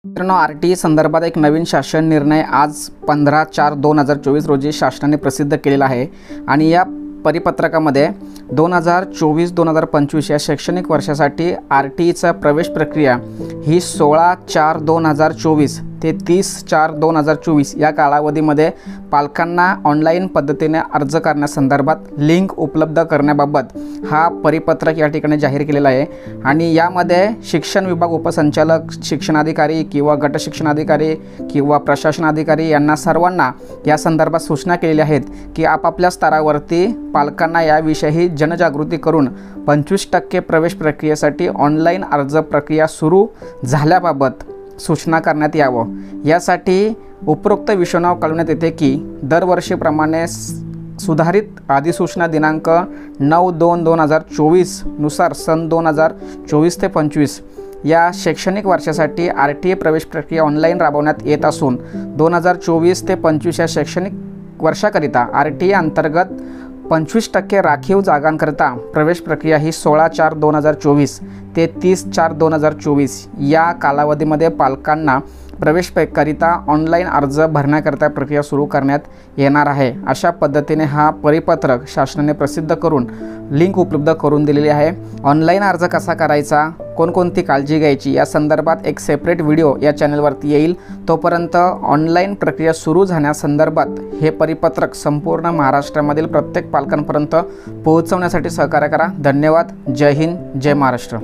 मित्रांनो, RTE संदर्भात एक नवीन शासन निर्णय आज 15/4/2024 रोजी शासनाने प्रसिद्ध केलेला आहे आणि या परिपत्रकामध्ये 2024-2025 या शैक्षणिक वर्षासाठी RTEचा प्रवेश प्रक्रिया ही 16/4/2024 ते 30/4/2024 या कालावधीमध्ये पालकांना ऑनलाईन पद्धतीने अर्ज करण्यासंदर्भात लिंक उपलब्ध करण्याबाबत हा परिपत्रक या ठिकाणी जाहीर केलेला आहे। आणि यामध्ये शिक्षण विभाग उपसंचालक, शिक्षणाधिकारी किंवा गट शिक्षणाधिकारी किंवा प्रशासनाधिकारी यांना सर्वांना या संदर्भात सूचना केलेल्या आहेत की आपापल्या स्तरावरती पालकांना याविषयी जनजागृती करून 25% प्रवेश प्रक्रियेसाठी ऑनलाईन अर्ज प्रक्रिया सुरू झाल्याबाबत सूचना करण्यात यावं। यासाठी उपरोक्त विषयावर कळवण्यात येते की दरवर्षीप्रमाणे सुधारित अधिसूचना दिनांक 9/2/2024 नुसार सन 2024 ते 25 या शैक्षणिक वर्षासाठी RTE प्रवेश प्रक्रिया ऑनलाईन राबवण्यात येत असून 2024 ते 25 या शैक्षणिक वर्षाकरिता RTE अंतर्गत 25% राखीव जागांकरिता प्रवेश प्रक्रिया ही 16/4/2024 ते 30/4/2024 या कालावधीमध्ये पालकांना प्रवेशकरिता ऑनलाईन अर्ज भरण्याकरिता प्रक्रिया सुरू करण्यात येणार आहे। अशा पद्धतीने हा परिपत्रक शासनाने प्रसिद्ध करून लिंक उपलब्ध करून दिलेली आहे। ऑनलाईन अर्ज कसा करायचा, कोणकोणती काळजी घ्यायची या संदर्भात एक सेपरेट व्हिडिओ या चॅनलवरती येईल। तोपर्यंत ऑनलाईन प्रक्रिया सुरू झाल्यासंदर्भात हे परिपत्रक संपूर्ण महाराष्ट्रामधील प्रत्येक पालकांपर्यंत पोहोचवण्यासाठी सहकार्य करा। धन्यवाद। जय हिंद, जय महाराष्ट्र।